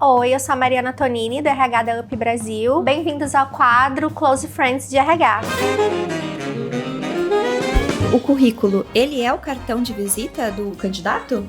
Oi, eu sou a Mariana Tonini, do RH da UP Brasil. Bem-vindos ao quadro Close Friends de RH. O currículo, ele é o cartão de visita do candidato?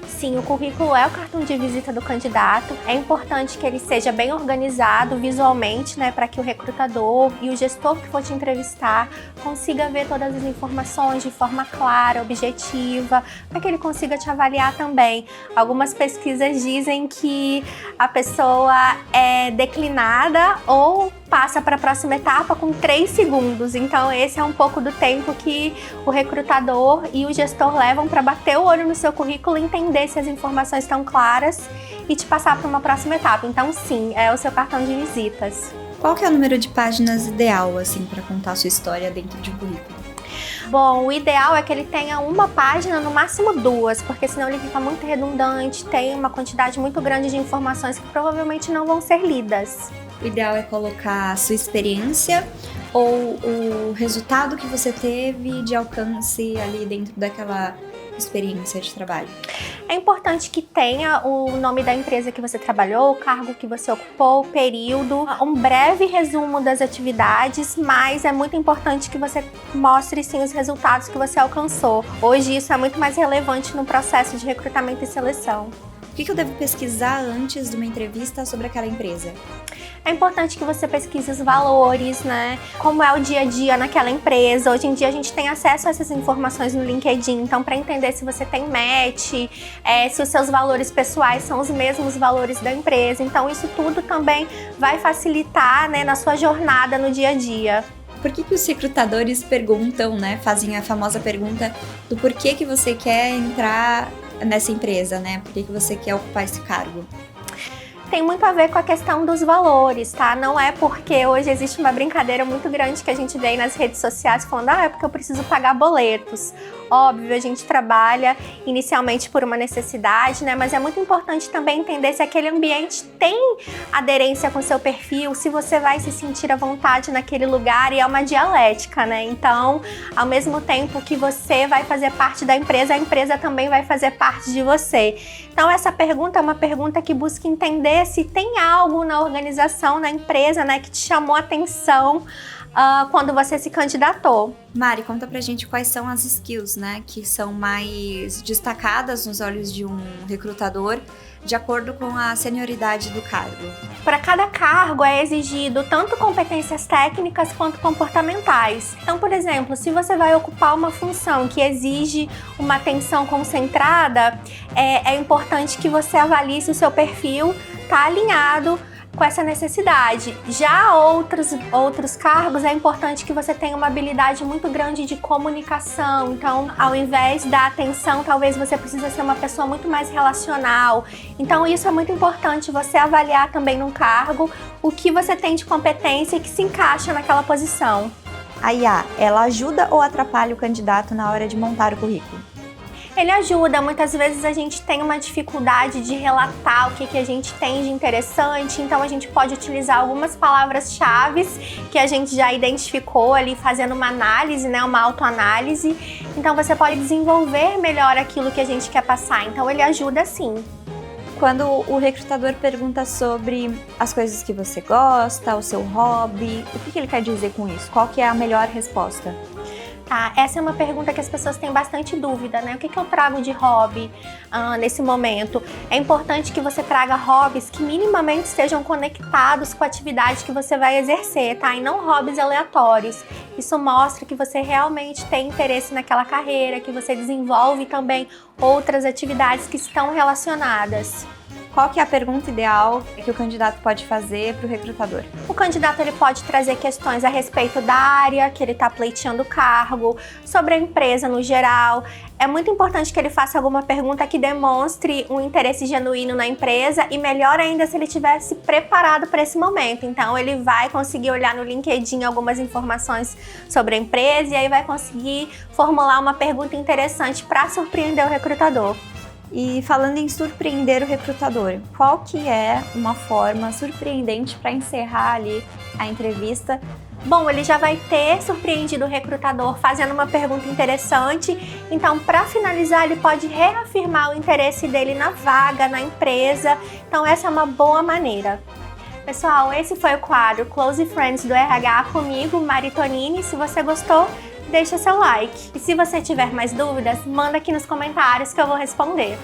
Sim, o currículo é o cartão de visita do candidato. É importante que ele seja bem organizado visualmente, né, para que o recrutador e o gestor que for te entrevistar consiga ver todas as informações de forma clara, objetiva, para que ele consiga te avaliar também. Algumas pesquisas dizem que a pessoa é declinada ou passa para a próxima etapa com 3 segundos. Então esse é um pouco do tempo que o recrutador e o gestor levam para bater o olho no seu currículo e entender se as informações estão claras e te passar para uma próxima etapa. Então sim, é o seu cartão de visitas. Qual que é o número de páginas ideal, assim, para contar a sua história dentro de um currículo? Bom, o ideal é que ele tenha uma página, no máximo 2, porque senão ele fica muito redundante, tem uma quantidade muito grande de informações que provavelmente não vão ser lidas. O ideal é colocar a sua experiência ou o resultado que você teve de alcance ali dentro daquela experiência de trabalho. É importante que tenha o nome da empresa que você trabalhou, o cargo que você ocupou, o período, um breve resumo das atividades, mas é muito importante que você mostre sim os resultados que você alcançou. Hoje isso é muito mais relevante no processo de recrutamento e seleção. O que eu devo pesquisar antes de uma entrevista sobre aquela empresa? É importante que você pesquise os valores, né? Como é o dia a dia naquela empresa. Hoje em dia a gente tem acesso a essas informações no LinkedIn, então para entender se você tem match, se os seus valores pessoais são os mesmos valores da empresa. Então isso tudo também vai facilitar, né, na sua jornada no dia a dia. Por que os recrutadores perguntam, né? Fazem a famosa pergunta do porquê que você quer entrar nessa empresa, né? Por que você quer ocupar esse cargo? Tem muito a ver com a questão dos valores, tá? Não é porque hoje existe uma brincadeira muito grande que a gente vê aí nas redes sociais falando, é porque eu preciso pagar boletos. Óbvio, a gente trabalha inicialmente por uma necessidade, né? Mas é muito importante também entender se aquele ambiente tem aderência com o seu perfil, se você vai se sentir à vontade naquele lugar, e é uma dialética, né? Então, ao mesmo tempo que você vai fazer parte da empresa, a empresa também vai fazer parte de você. Então, essa pergunta é uma pergunta que busca entender se tem algo na organização, na empresa, né, que te chamou a atenção quando você se candidatou. Mari, conta pra gente quais são as skills, né, que são mais destacadas nos olhos de um recrutador de acordo com a senioridade do cargo. Para cada cargo é exigido tanto competências técnicas quanto comportamentais. Então, por exemplo, se você vai ocupar uma função que exige uma atenção concentrada, é importante que você avalie se o seu perfil está alinhado com essa necessidade. Já outros cargos, é importante que você tenha uma habilidade muito grande de comunicação. Então, ao invés da atenção, talvez você precisa ser uma pessoa muito mais relacional. Então, isso é muito importante, você avaliar também num cargo o que você tem de competência e que se encaixa naquela posição. A IA, ela ajuda ou atrapalha o candidato na hora de montar o currículo? Ele ajuda, muitas vezes a gente tem uma dificuldade de relatar o que a gente tem de interessante, então a gente pode utilizar algumas palavras-chave que a gente já identificou ali fazendo uma análise, né, uma autoanálise, então você pode desenvolver melhor aquilo que a gente quer passar, então ele ajuda sim. Quando o recrutador pergunta sobre as coisas que você gosta, o seu hobby, o que ele quer dizer com isso? Qual que é a melhor resposta? Tá, essa é uma pergunta que as pessoas têm bastante dúvida, né? O que eu trago de hobby nesse momento? É importante que você traga hobbies que minimamente estejam conectados com a atividade que você vai exercer, tá? E não hobbies aleatórios. Isso mostra que você realmente tem interesse naquela carreira, que você desenvolve também outras atividades que estão relacionadas. Qual que é a pergunta ideal que o candidato pode fazer para o recrutador? O candidato ele pode trazer questões a respeito da área que ele está pleiteando o cargo, sobre a empresa no geral. É muito importante que ele faça alguma pergunta que demonstre um interesse genuíno na empresa e melhor ainda se ele tivesse preparado para esse momento. Então ele vai conseguir olhar no LinkedIn algumas informações sobre a empresa e aí vai conseguir formular uma pergunta interessante para surpreender o recrutador. E falando em surpreender o recrutador, qual que é uma forma surpreendente para encerrar ali a entrevista Bom, ele já vai ter surpreendido o recrutador fazendo uma pergunta interessante, então para finalizar ele pode reafirmar o interesse dele na vaga, na empresa, então essa é uma boa maneira. Pessoal, esse foi o quadro Close Friends do RH comigo, Mari Tonini. Se você gostou, deixa seu like. E se você tiver mais dúvidas, manda aqui nos comentários que eu vou responder.